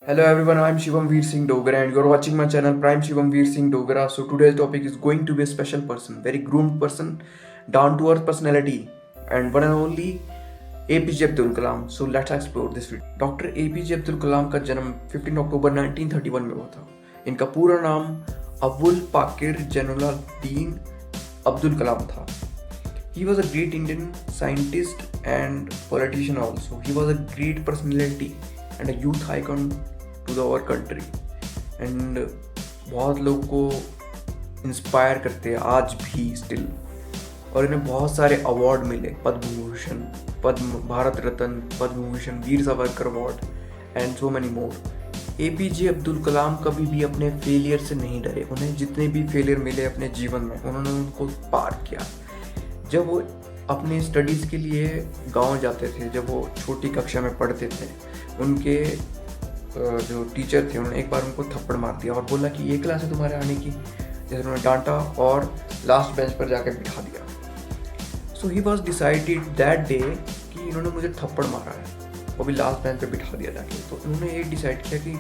Hello everyone, I'm Shivam Veer Singh Dogra and you're watching my channel Prime Shivam Veer Singh Dogra. So today's topic is going to be a special person, very groomed person, down to earth personality and one and only APJ Abdul Kalam. So let's explore this video. Doctor APJ Abdul Kalam का जन्म 15 अक्टूबर 1931 में हुआ था। इनका पूरा नाम अबुल पाकिर जैनुलाब्दीन अब्दुल कलाम था। He was a great Indian scientist and politician also. He was a great personality and a youth icon to our country. And बहुत लोगों को इंस्पायर करते हैं आज भी स्टिल। और इन्हें बहुत सारे अवार्ड मिले, Padma Bhushan, Padma Bharat Ratna, Padma Bhushan, Veer Savarkar award and so many more. APJ Abdul Kalam कभी भी अपने फेलियर से नहीं डरे। उन्हें जितने भी फेलियर मिले अपने जीवन में उन्होंने उनको पार किया। जब वो अपने स्टडीज़ के लिए गांव जाते थे, जब वो छोटी कक्षा में पढ़ते थे, उनके जो टीचर थे उन्होंने एक बार उनको थप्पड़ मार दिया और बोला कि ये क्लास है तुम्हारे आने की। जैसे उन्होंने डांटा और लास्ट बेंच पर जाकर बिठा दिया। So he was decided that day कि इन्होंने मुझे थप्पड़ मारा है, वो भी लास्ट बेंच पे बिठा दिया जाके। तो उन्होंने ये डिसाइड किया कि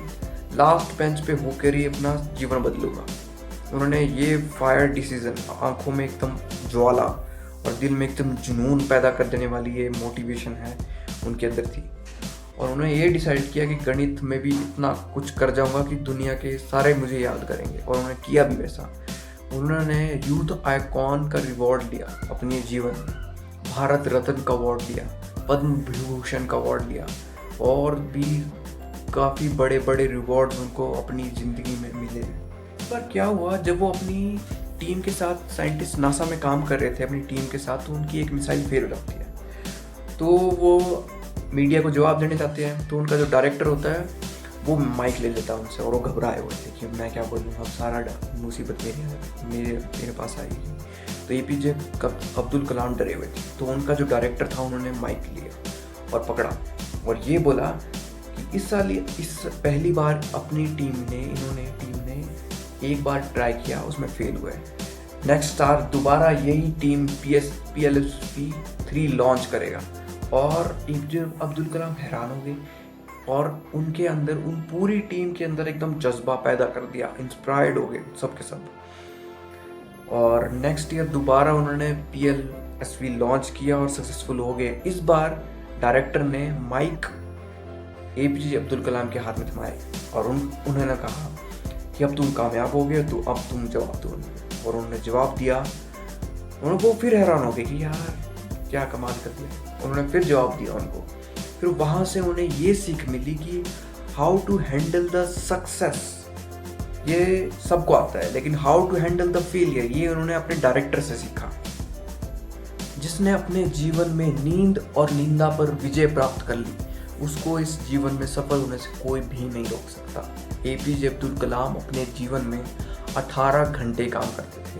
लास्ट बेंच पे होकर ही अपना जीवन बदलूंगा। उन्होंने ये फायर डिसीजन, आंखों में एकदम ज्वाला और दिल में एकदम जुनून पैदा कर देने वाली ये मोटिवेशन है उनके अंदर थी। और उन्होंने ये डिसाइड किया कि गणित में भी इतना कुछ कर जाऊंगा कि दुनिया के सारे मुझे याद करेंगे, और उन्होंने किया भी वैसा। उन्होंने यूथ आइकॉन का रिवॉर्ड लिया अपने जीवन में, भारत रत्न का अवार्ड लिया, पद्म विभूषण का अवार्ड लिया, और भी काफ़ी बड़े बड़े रिवॉर्ड उनको अपनी ज़िंदगी में मिले। पर क्या हुआ, जब वो अपनी टीम के साथ, साइंटिस्ट नासा में काम कर रहे थे अपनी टीम के साथ, तो उनकी एक मिसाइल फेल हो जाती है। तो वो मीडिया को जवाब देने जाते हैं, तो उनका जो डायरेक्टर होता है वो माइक ले लेता है उनसे, और वो घबराए हुए थे कि मैं क्या बोलूँ, अब सारा मुसीबत मेरे पास आएगी। तो APJ अब्दुल कलाम डरे हुए थे। तो उनका जो डायरेक्टर था उन्होंने माइक लिया और पकड़ा और ये बोला कि इस पहली बार अपनी टीम ने एक बार ट्राई किया, उसमें फेल हुए। नेक्स्ट बार दोबारा यही टीम PLSP 3 लॉन्च करेगा। और APJ अब्दुल कलाम हैरान हो गए और उनके अंदर, उन पूरी टीम के अंदर एकदम जज्बा पैदा कर दिया, इंस्पायर्ड हो गए सब के सब। और नेक्स्ट ईयर दोबारा उन्होंने PLSP लॉन्च किया और सक्सेसफुल हो गए। इस बार डायरेक्टर ने माइक APJ अब्दुल कलाम के हाथ में थमाए और उन्होंने कहा कि अब तुम कामयाब हो गए, तो अब तुम जवाब दो। और उन्होंने जवाब दिया। वो फिर हैरान हो गए कि यार क्या कमाल कर दिया। उन्होंने फिर जवाब दिया उनको। फिर वहाँ से उन्हें ये सीख मिली कि how to handle the success, ये सबको आता है, लेकिन how to handle the failure ये उन्होंने अपने डायरेक्टर से सीखा, जिसने अपने जीवन में नींद और निंदा पर विजय प्राप्त कर ली, उसको इस जीवन में सफल होने से कोई भी नहीं रोक सकता। APJ अब्दुल कलाम अपने जीवन में 18 घंटे काम करते थे।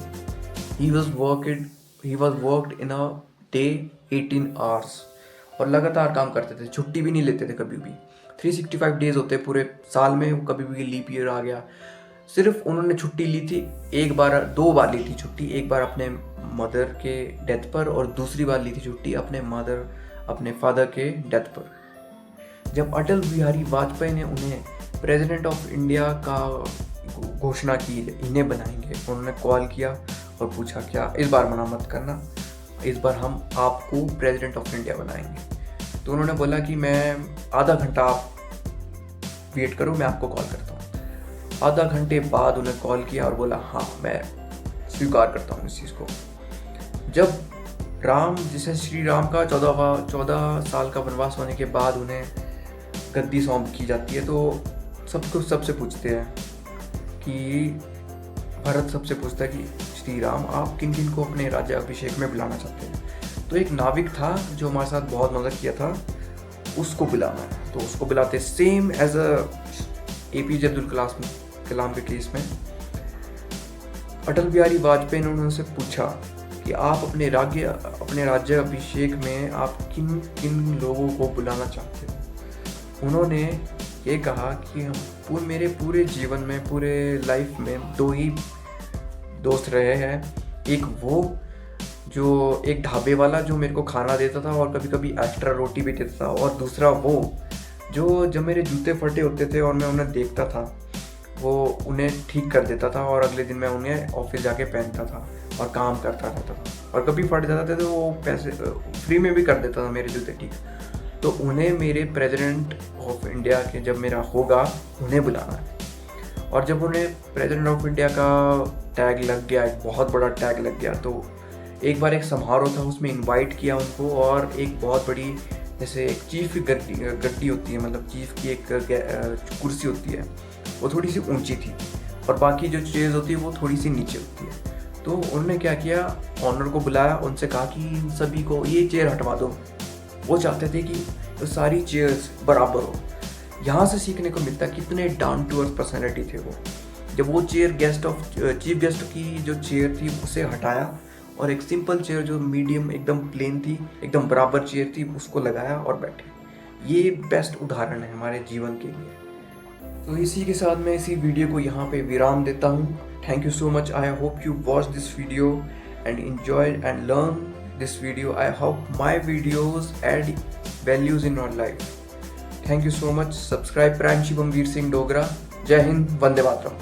He was worked in a day 18 hours और लगातार काम करते थे, छुट्टी भी नहीं लेते थे कभी भी। 365 डेज होते पूरे साल में, कभी भी लीप ईयर आ गया। सिर्फ उन्होंने छुट्टी ली थी दो बार ली थी छुट्टी, एक बार अपने मदर के डेथ पर और दूसरी बार ली थी छुट्टी अपने फादर के डेथ पर। जब अटल बिहारी वाजपेयी ने उन्हें प्रेसिडेंट ऑफ इंडिया का घोषणा की, इन्हें बनाएंगे, उन्होंने कॉल किया और पूछा क्या इस बार मना मत करना, इस बार हम आपको प्रेसिडेंट ऑफ इंडिया बनाएंगे। तो उन्होंने बोला कि मैं आधा घंटा आप वेट करो, मैं आपको कॉल करता हूँ। आधा घंटे बाद उन्हें कॉल किया और बोला हाँ मैं स्वीकार करता हूँ इस चीज़ को। जब जिसे श्री राम का 14 साल का वनवास होने के बाद उन्हें गद्दी सौंप की जाती है, तो सबसे पूछते हैं कि भरत सबसे पूछता है कि श्री राम आप किन किन को अपने राज्याभिषेक में बुलाना चाहते हैं। तो एक नाविक था जो हमारे साथ बहुत मदद किया था, उसको बुलाना है। तो उसको बुलाते, सेम एज APJ अब्दुल कलाम के केस में अटल बिहारी वाजपेयी ने उनसे पूछा कि आप अपने राज्याभिषेक में आप किन किन लोगों को बुलाना चाहते हो। उन्होंने ये कहा कि मेरे पूरे जीवन में, पूरे लाइफ में 2 ही दोस्त रहे हैं। एक वो जो एक ढाबे वाला जो मेरे को खाना देता था और कभी कभी एक्स्ट्रा रोटी भी देता था, और दूसरा वो जो जब मेरे जूते फटे होते थे और मैं उन्हें देखता था, वो उन्हें ठीक कर देता था और अगले दिन मैं उन्हें ऑफिस जाके पहनता था और काम करता था तब। और कभी फट जाते थे तो वो पैसे फ्री में भी कर देता था मेरे जूते ठीक। तो उन्हें मेरे प्रेसिडेंट ऑफ इंडिया के जब मेरा होगा उन्हें बुलाना है। और जब उन्हें प्रेसिडेंट ऑफ इंडिया का टैग लग गया, एक बहुत बड़ा टैग लग गया, तो एक बार एक समारोह था, उसमें इनवाइट किया उनको। और एक बहुत बड़ी, जैसे एक चीफ की गद्दी होती है, मतलब चीफ की एक कुर्सी होती है, वो थोड़ी सी ऊंची थी और बाकी जो चेयर्स होती है वो थोड़ी सी नीचे होती है। तो उन्होंने क्या किया, ऑनर को बुलाया, उनसे कहा कि इन सभी को ये चेयर हटवा दो। वो चाहते थे कि तो सारी चेयर्स बराबर हो। यहाँ से सीखने को मिलता कितने डाउन टू अर्थ पर्सनैलिटी थे वो। जब वो चेयर चीफ गेस्ट की जो चेयर थी उसे हटाया और एक सिंपल चेयर जो मीडियम एकदम प्लेन थी, एकदम बराबर चेयर थी, उसको लगाया और बैठे। ये बेस्ट उदाहरण है हमारे जीवन के लिए। तो इसी के साथ मैं इसी वीडियो को यहाँ पे विराम देता हूँ। Thank you so much. I hope you watch this video and enjoy and learn this video. I hope my videos add values in your life. Thank you so much. Subscribe Prime Shivam Veer Singh Dogra. Jai Hind, Vande Mataram.